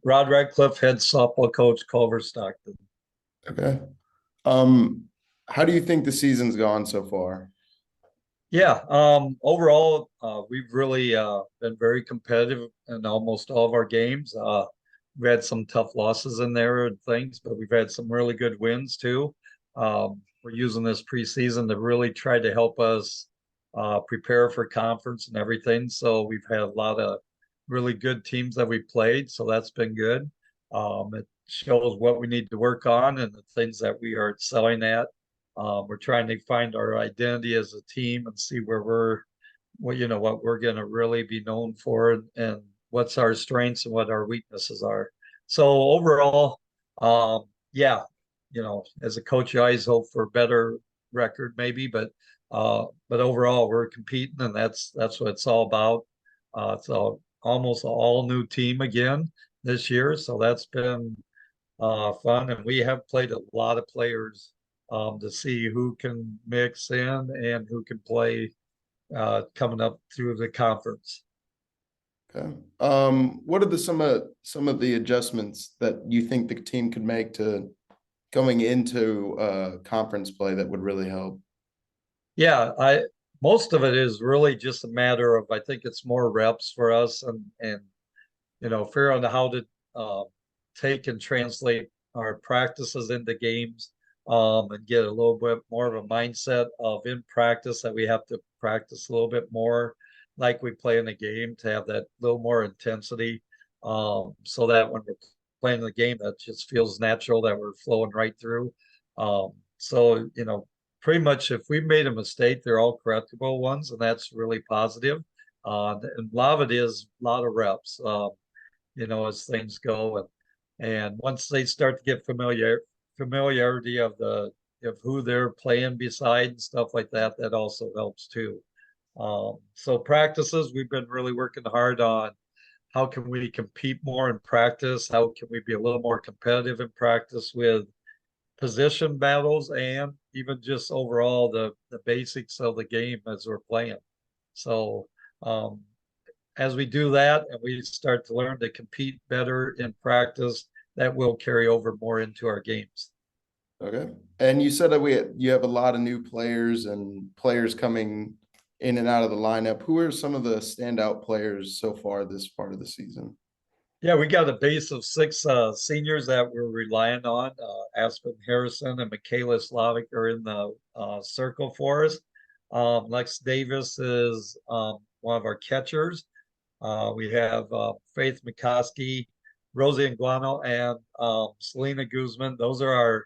Rod Radcliffe, head softball coach, Culver Stockton. Okay. Um, how do you think the season's gone so far? Yeah, overall, we've really been very competitive in almost all of our games. We've had some tough losses in there and things, but we've had some really good wins too. We're using this preseason to really try to help us prepare for conference and everything. So we've had a lot of really good teams that we played, so that's been good. It shows what we need to work on and the things that we are excelling at. We're trying to find our identity as a team and see where what we're going to really be known for, and what's our strengths and what our weaknesses are. So overall, yeah, as a coach, you always hope for a better record, maybe, but overall, we're competing, and that's what it's all about. It's almost all new team again this year, so that's been fun, and we have played a lot of players to see who can mix in and who can play coming up through the conference. Okay. What are some of the adjustments that you think the team could make to going into conference play that would really help? Yeah, I most of it is really just a matter of, I think it's more reps for us, and figuring out how to uh, take and translate our practices into games, and get a little bit more of a mindset of in practice that we have to practice a little bit more like we play in the game to have that little more intensity, so that when we're playing the game, that just feels natural that we're flowing right through. So, pretty much if we made a mistake, they're all correctable ones, and that's really positive. And a lot of it is a lot of reps. As things go. And once they start to get familiarity of who they're playing beside and stuff like that, that also helps too. So practices, we've been really working hard on how can we compete more in practice? How can we be a little more competitive in practice with position battles and even just overall the basics of the game as we're playing. So um, as we do that and we start to learn to compete better in practice, that will carry over more into our games. Okay. And you said that you have a lot of new players and players coming in and out of the lineup. Who are some of the standout players so far this part of the season? Yeah, we got a base of six seniors that we're relying on. Aspen Harrison and Michaela Slavic are in the circle for us. Lex Davis is one of our catchers. We have Faith McCoskey, Rosie Anguano, and Selena Guzman. Those are our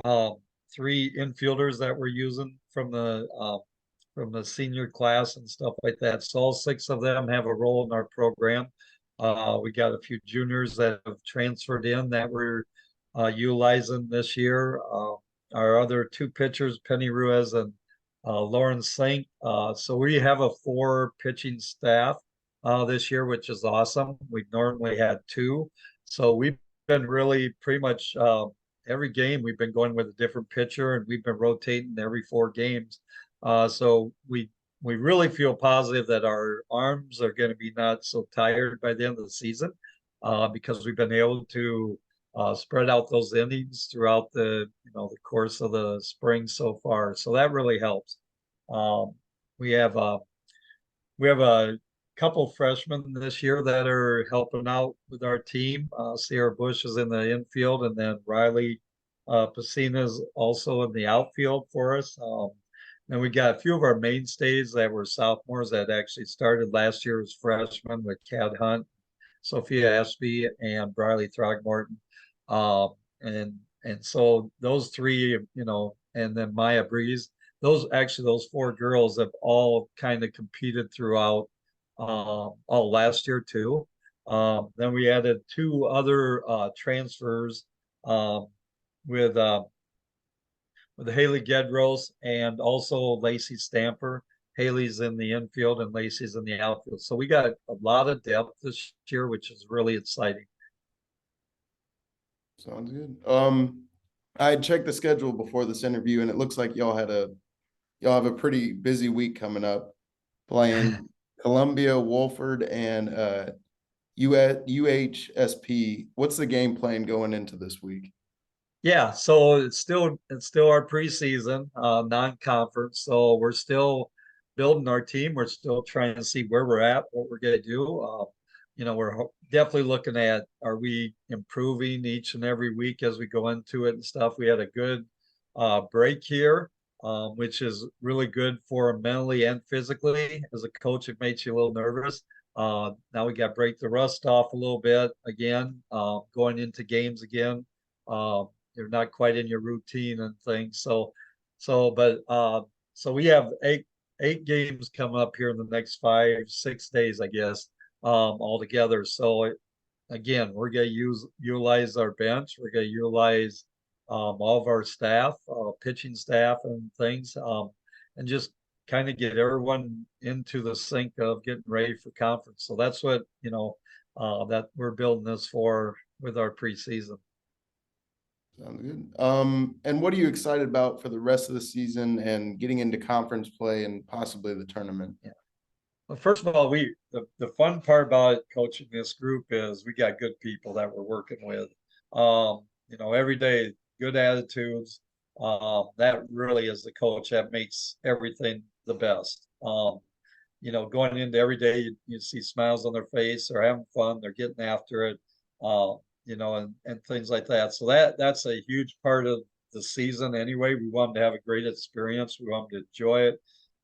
um, three infielders that we're using from the senior class and stuff like that. So all six of them have a role in our program. We got a few juniors that have transferred in that we're utilizing this year. Our other two pitchers, Penny Ruiz and Lauren Sink. So we have a four pitching staff this year, which is awesome. We normally had two. So we've been really pretty much every game we've been going with a different pitcher, and we've been rotating every four games. So we really feel positive that our arms are going to be not so tired by the end of the season, because we've been able to spread out those innings throughout the course of the spring so far. So that really helps. Um, we have we have a couple freshmen this year that are helping out with our team. Sierra Bush is in the infield, and then Riley Pacina is also in the outfield for us. And we got a few of our mainstays that were sophomores that actually started last year as freshmen with Cad Hunt, Sophia Ashby, and Briley Throgmorton. Um, and so those three, and then Maya Breeze, those four girls have all kind of competed throughout all last year too. Then we added two other transfers um, with uh, with Haley Gedros and also Lacey Stamper. Haley's in the infield and Lacey's in the outfield. So we got a lot of depth this year, which is really exciting. Sounds good. I checked the schedule before this interview, and it looks like y'all have a pretty busy week coming up, playing Columbia, Wolford, and UHSP. What's the game plan going into this week? Yeah, so it's still our preseason, non-conference. So we're still building our team. We're still trying to see where we're at, what we're going to do. We're definitely looking at, are we improving each and every week as we go into it and stuff. We had a good break here, which is really good for mentally and physically. As a coach, it makes you a little nervous. Now we got to break the rust off a little bit again, going into games again. You're not quite in your routine and things. So we have eight games coming up here in the next 5, 6 days, I guess, altogether. So again, we're going to utilize our bench. We're going to utilize all of our staff, pitching staff, and things, and just kind of get everyone into the sync of getting ready for conference. So that's what that we're building this for with our preseason. Sounds good. And what are you excited about for the rest of the season and getting into conference play and possibly the tournament? Yeah. Well, first of all, the fun part about coaching this group is we got good people that we're working with. Every day, good attitudes. That really is the coach that makes everything the best. Going into every day, you see smiles on their face. They're having fun. They're getting after it. And things like that. So that's a huge part of the season anyway. We want them to have a great experience. We want them to enjoy it.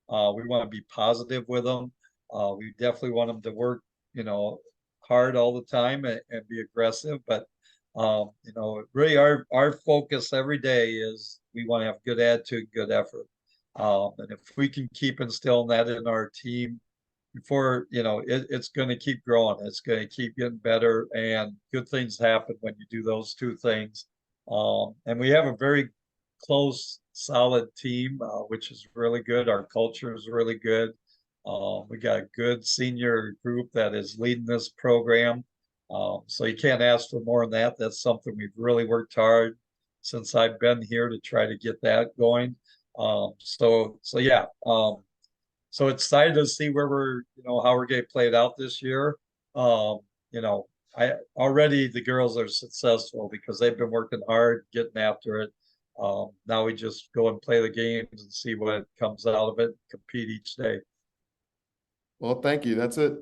We want to be positive with them. We definitely want them to work, hard all the time and be aggressive. But really our focus every day is we want to have good attitude, good effort. And if we can keep instilling that in our team, before it's going to keep growing, it's going to keep getting better, and good things happen when you do those two things. And we have a very close, solid team, which is really good. Our culture is really good. We got a good senior group that is leading this program. So you can't ask for more than that. That's something we've really worked hard since I've been here to try to get that going. So yeah. So excited to see where how we're getting played out this year. Um, I already the girls are successful because they've been working hard, getting after it. Now we just go and play the games and see what comes out of it, compete each day. Well, thank you. That's it.